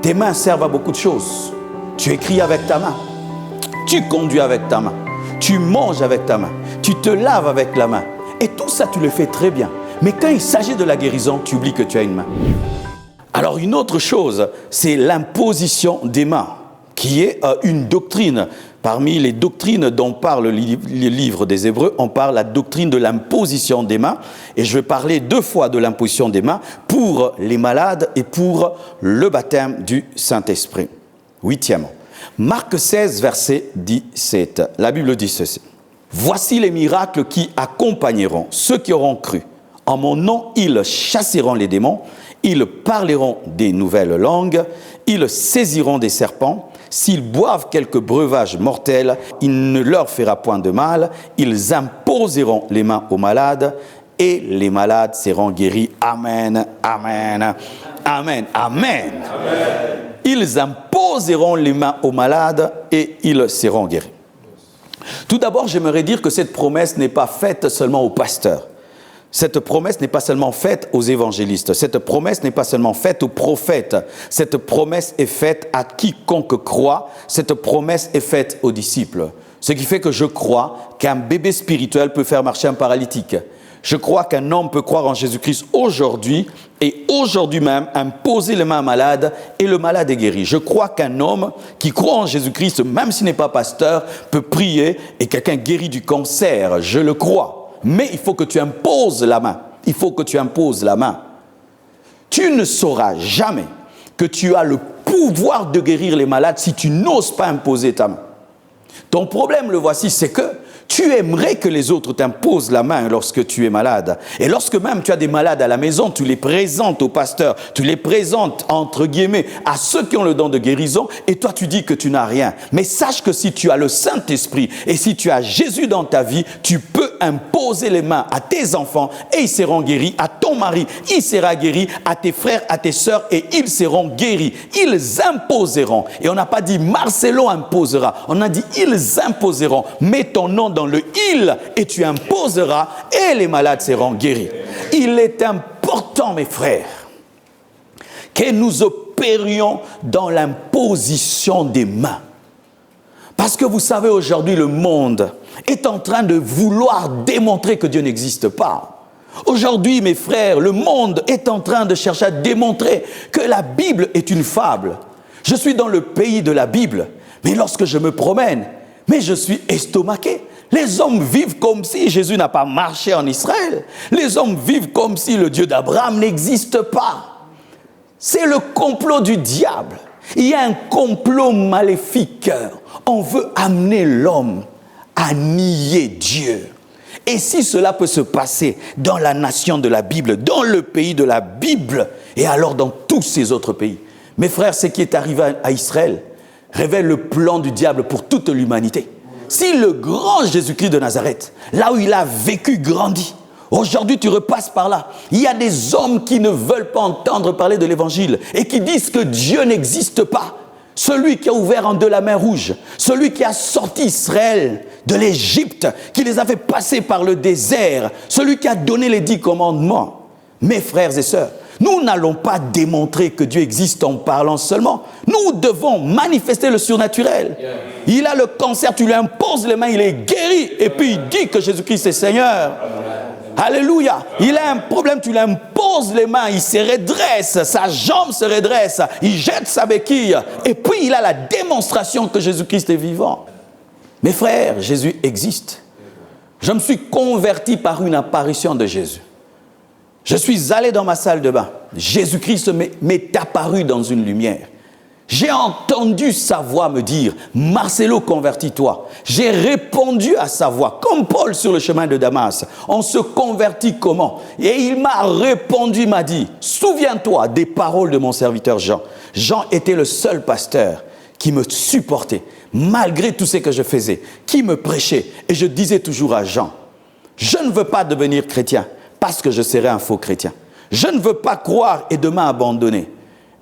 Tes mains servent à beaucoup de choses. Tu écris avec ta main. Tu conduis avec ta main. Tu manges avec ta main. Tu te laves avec la main. Et tout ça, tu le fais très bien. Mais quand il s'agit de la guérison, tu oublies que tu as une main. Alors une autre chose, c'est l'imposition des mains, qui est une doctrine. Parmi les doctrines dont parle le livre des Hébreux, on parle la doctrine de l'imposition des mains. Et je vais parler 2 fois de l'imposition des mains pour les malades et pour le baptême du Saint-Esprit. 8e. Marc 16, verset 17. La Bible dit ceci. « Voici les miracles qui accompagneront ceux qui auront cru. En mon nom, ils chasseront les démons, ils parleront des nouvelles langues, ils saisiront des serpents. S'ils boivent quelques breuvages mortels, il ne leur fera point de mal. Ils imposeront les mains aux malades et les malades seront guéris. Amen, amen, amen, amen. Ils imposeront les mains aux malades et ils seront guéris. » Tout d'abord, j'aimerais dire que cette promesse n'est pas faite seulement aux pasteurs. Cette promesse n'est pas seulement faite aux évangélistes. Cette promesse n'est pas seulement faite aux prophètes. Cette promesse est faite à quiconque croit. Cette promesse est faite aux disciples. Ce qui fait que je crois qu'un bébé spirituel peut faire marcher un paralytique. Je crois qu'un homme peut croire en Jésus-Christ aujourd'hui et aujourd'hui même imposer les mains à un malade et le malade est guéri. Je crois qu'un homme qui croit en Jésus-Christ, même s'il n'est pas pasteur, peut prier et quelqu'un guérit du cancer. Je le crois. Mais il faut que tu imposes la main. Il faut que tu imposes la main. Tu ne sauras jamais que tu as le pouvoir de guérir les malades si tu n'oses pas imposer ta main. Ton problème, le voici, c'est que tu aimerais que les autres t'imposent la main lorsque tu es malade. Et lorsque même tu as des malades à la maison, tu les présentes au pasteur, tu les présentes, entre guillemets, à ceux qui ont le don de guérison, et toi tu dis que tu n'as rien. Mais sache que si tu as le Saint-Esprit et si tu as Jésus dans ta vie, tu peux imposer les mains à tes enfants et ils seront guéris, à ton mari, il sera guéri, à tes frères, à tes sœurs et ils seront guéris. Ils imposeront. Et on n'a pas dit Marcelo imposera, on a dit ils imposeront. Mets ton nom dans le « il » et tu imposeras et les malades seront guéris. Il est important, mes frères, que nous opérions dans l'imposition des mains. Parce que vous savez, aujourd'hui, le monde est en train de vouloir démontrer que Dieu n'existe pas. Aujourd'hui, mes frères, le monde est en train de chercher à démontrer que la Bible est une fable. Je suis dans le pays de la Bible, mais lorsque je me promène, mais je suis estomaqué. Les hommes vivent comme si Jésus n'a pas marché en Israël. Les hommes vivent comme si le Dieu d'Abraham n'existe pas. C'est le complot du diable. Il y a un complot maléfique. On veut amener l'homme à nier Dieu. Et si cela peut se passer dans la nation de la Bible, dans le pays de la Bible, et alors dans tous ces autres pays. Mes frères, ce qui est arrivé à Israël révèle le plan du diable pour toute l'humanité. Si le grand Jésus-Christ de Nazareth, là où il a vécu, grandi, aujourd'hui tu repasses par là, il y a des hommes qui ne veulent pas entendre parler de l'évangile et qui disent que Dieu n'existe pas. Celui qui a ouvert en deux la mer Rouge, celui qui a sorti Israël de l'Égypte, qui les a fait passer par le désert, celui qui a donné les 10 commandements. Mes frères et sœurs, nous n'allons pas démontrer que Dieu existe en parlant seulement. Nous devons manifester le surnaturel. Il a le cancer, tu lui imposes les mains, il est guéri. Et puis il dit que Jésus-Christ est Seigneur. Alléluia. Il a un problème, tu lui imposes les mains, il se redresse, sa jambe se redresse, il jette sa béquille. Et puis il a la démonstration que Jésus-Christ est vivant. Mes frères, Jésus existe. Je me suis converti par une apparition de Jésus. Je suis allé dans ma salle de bain. Jésus-Christ m'est apparu dans une lumière. J'ai entendu sa voix me dire « Marcelo, convertis-toi ». J'ai répondu à sa voix, comme Paul sur le chemin de Damas. On se convertit comment? Et il m'a répondu, il m'a dit « Souviens-toi des paroles de mon serviteur Jean ». Jean était le seul pasteur qui me supportait, malgré tout ce que je faisais, qui me prêchait. Et je disais toujours à Jean « Je ne veux pas devenir chrétien parce que je serai un faux chrétien. Je ne veux pas croire et demain abandonner. »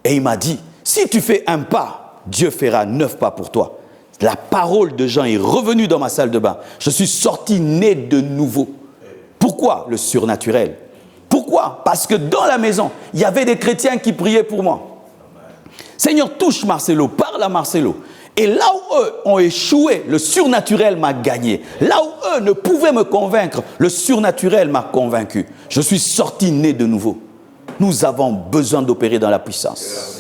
Et il m'a dit « Si tu fais un pas, Dieu fera 9 pas pour toi. » La parole de Jean est revenue dans ma salle de bain. Je suis sorti né de nouveau. Pourquoi le surnaturel? Pourquoi? Parce que dans la maison, il y avait des chrétiens qui priaient pour moi. Seigneur, touche Marcelo, parle à Marcelo. Et là où eux ont échoué, le surnaturel m'a gagné. Là où eux ne pouvaient me convaincre, le surnaturel m'a convaincu. Je suis sorti né de nouveau. Nous avons besoin d'opérer dans la puissance.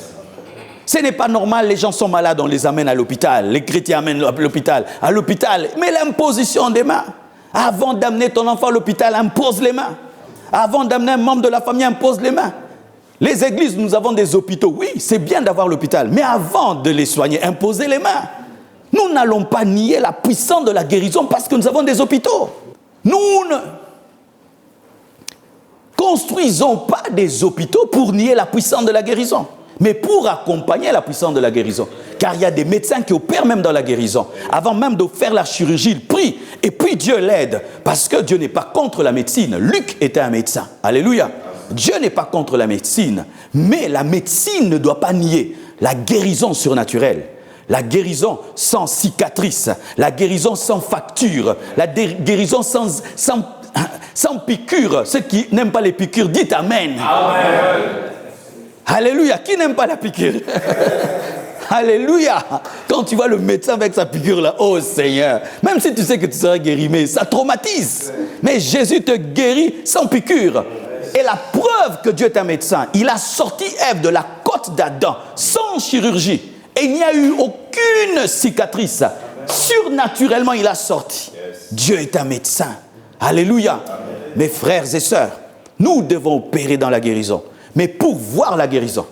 Ce n'est pas normal, les gens sont malades, on les amène à l'hôpital. Les chrétiens amènent à l'hôpital. Mais l'imposition des mains. Avant d'amener ton enfant à l'hôpital, impose les mains. Avant d'amener un membre de la famille, impose les mains. Les églises, nous avons des hôpitaux. Oui, c'est bien d'avoir l'hôpital. Mais avant de les soigner, imposez les mains. Nous n'allons pas nier la puissance de la guérison parce que nous avons des hôpitaux. Nous ne construisons pas des hôpitaux pour nier la puissance de la guérison, mais pour accompagner la puissance de la guérison. Car il y a des médecins qui opèrent même dans la guérison. Avant même de faire la chirurgie, ils prient. Et puis Dieu l'aide. Parce que Dieu n'est pas contre la médecine. Luc était un médecin. Alléluia. Dieu n'est pas contre la médecine, mais la médecine ne doit pas nier la guérison surnaturelle, la guérison sans cicatrice, la guérison sans facture, la guérison sans piqûre. Ceux qui n'aiment pas les piqûres, dites Amen. Amen. Alléluia. Qui n'aime pas la piqûre? Alléluia. Quand tu vois le médecin avec sa piqûre là, oh Seigneur, même si tu sais que tu seras guéri, mais ça traumatise. Mais Jésus te guérit sans piqûre. Et la preuve que Dieu est un médecin, il a sorti Ève de la côte d'Adam sans chirurgie. Et il n'y a eu aucune cicatrice. Surnaturellement, il a sorti. Dieu est un médecin. Alléluia. Mes frères et sœurs, nous devons opérer dans la guérison. Mais pour voir la guérison,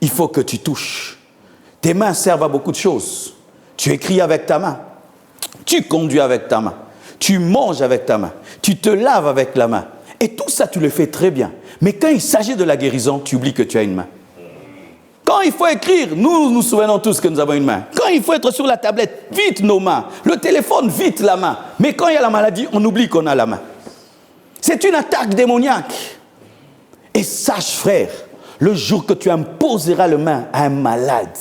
il faut que tu touches. Tes mains servent à beaucoup de choses. Tu écris avec ta main. Tu conduis avec ta main. Tu manges avec ta main. Tu te laves avec la main. Et tout ça, tu le fais très bien. Mais quand il s'agit de la guérison, tu oublies que tu as une main. Quand il faut écrire, nous nous souvenons tous que nous avons une main. Quand il faut être sur la tablette, vite nos mains. Le téléphone, vite la main. Mais quand il y a la maladie, on oublie qu'on a la main. C'est une attaque démoniaque. Et sache, frère, le jour que tu imposeras la main à un malade,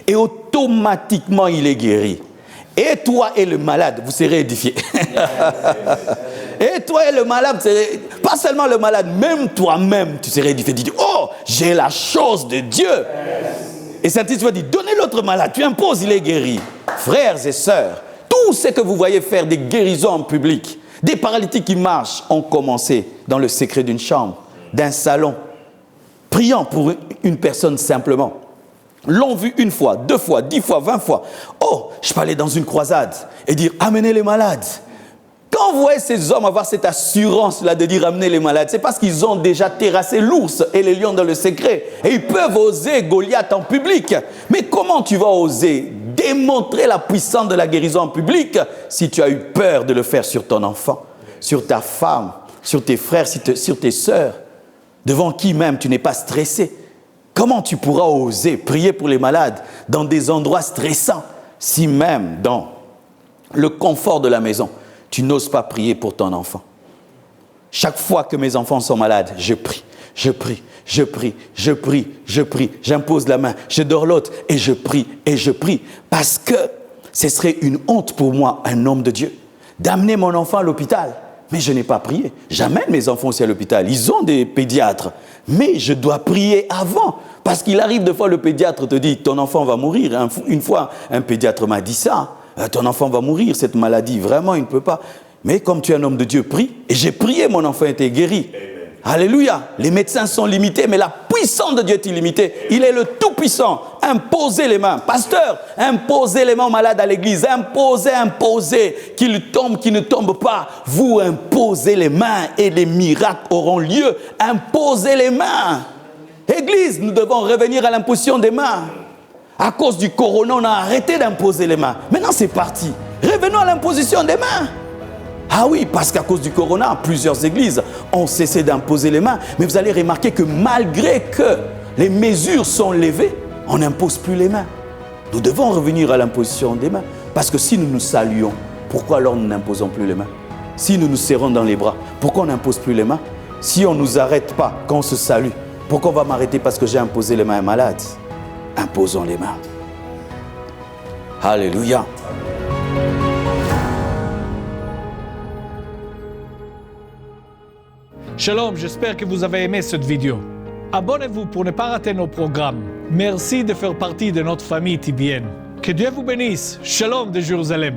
et automatiquement il est guéri. Et toi et le malade, vous serez édifiés. Et toi et le malade, pas seulement le malade, même toi-même, tu serais édifié. Tu dis, oh, j'ai la chose de Dieu. Et Saint-Esprit va dire, donnez l'autre malade, tu imposes, il est guéri. Frères et sœurs, tout ce que vous voyez faire des guérisons en public, des paralytiques qui marchent, ont commencé dans le secret d'une chambre, d'un salon, priant pour une personne simplement. L'ont vu une fois, 2 fois, 10 fois, 20 fois. Oh, je peux aller dans une croisade et dire, amenez les malades. Quand vous voyez ces hommes avoir cette assurance-là de dire amenez les malades, c'est parce qu'ils ont déjà terrassé l'ours et les lions dans le secret. Et ils peuvent oser Goliath en public. Mais comment tu vas oser démontrer la puissance de la guérison en public si tu as eu peur de le faire sur ton enfant, sur ta femme, sur tes frères, sur tes sœurs, devant qui même tu n'es pas stressé? Comment tu pourras oser prier pour les malades dans des endroits stressants si même dans le confort de la maison, tu n'oses pas prier pour ton enfant? Chaque fois que mes enfants sont malades, je prie, je prie, je prie, je prie, je prie. J'impose la main, je dors l'autre et je prie et je prie. Parce que ce serait une honte pour moi, un homme de Dieu, d'amener mon enfant à l'hôpital. Mais je n'ai pas prié. J'amène mes enfants aussi à l'hôpital. Ils ont des pédiatres. Mais je dois prier avant. Parce qu'il arrive des fois, le pédiatre te dit, ton enfant va mourir. Une fois, un pédiatre m'a dit ça. Ton enfant va mourir, cette maladie. Vraiment, il ne peut pas. Mais comme tu es un homme de Dieu, prie. Et j'ai prié, mon enfant était guéri. Amen. Alléluia. Les médecins sont limités, mais la puissance de Dieu est illimitée. Il est le Tout-Puissant. Imposez les mains. Pasteur, imposez les mains aux malades à l'église. Imposez. Qu'ils tombent, qu'ils ne tombent pas. Vous imposez les mains et les miracles auront lieu. Imposez les mains. Église, nous devons revenir à l'imposition des mains. À cause du corona, on a arrêté d'imposer les mains. Maintenant, c'est parti. Revenons à l'imposition des mains. Ah oui, parce qu'à cause du corona, plusieurs églises ont cessé d'imposer les mains. Mais vous allez remarquer que malgré que les mesures sont levées, on n'impose plus les mains. Nous devons revenir à l'imposition des mains. Parce que si nous nous saluons, pourquoi alors nous n'imposons plus les mains? Si nous nous serrons dans les bras, pourquoi on n'impose plus les mains? Si on ne nous arrête pas quand on se salue, pourquoi on va m'arrêter parce que j'ai imposé les mains à un malade? Imposons les mains. Alléluia. Shalom, j'espère que vous avez aimé cette vidéo. Abonnez-vous pour ne pas rater nos programmes. Merci de faire partie de notre famille TBN. Que Dieu vous bénisse. Shalom de Jérusalem.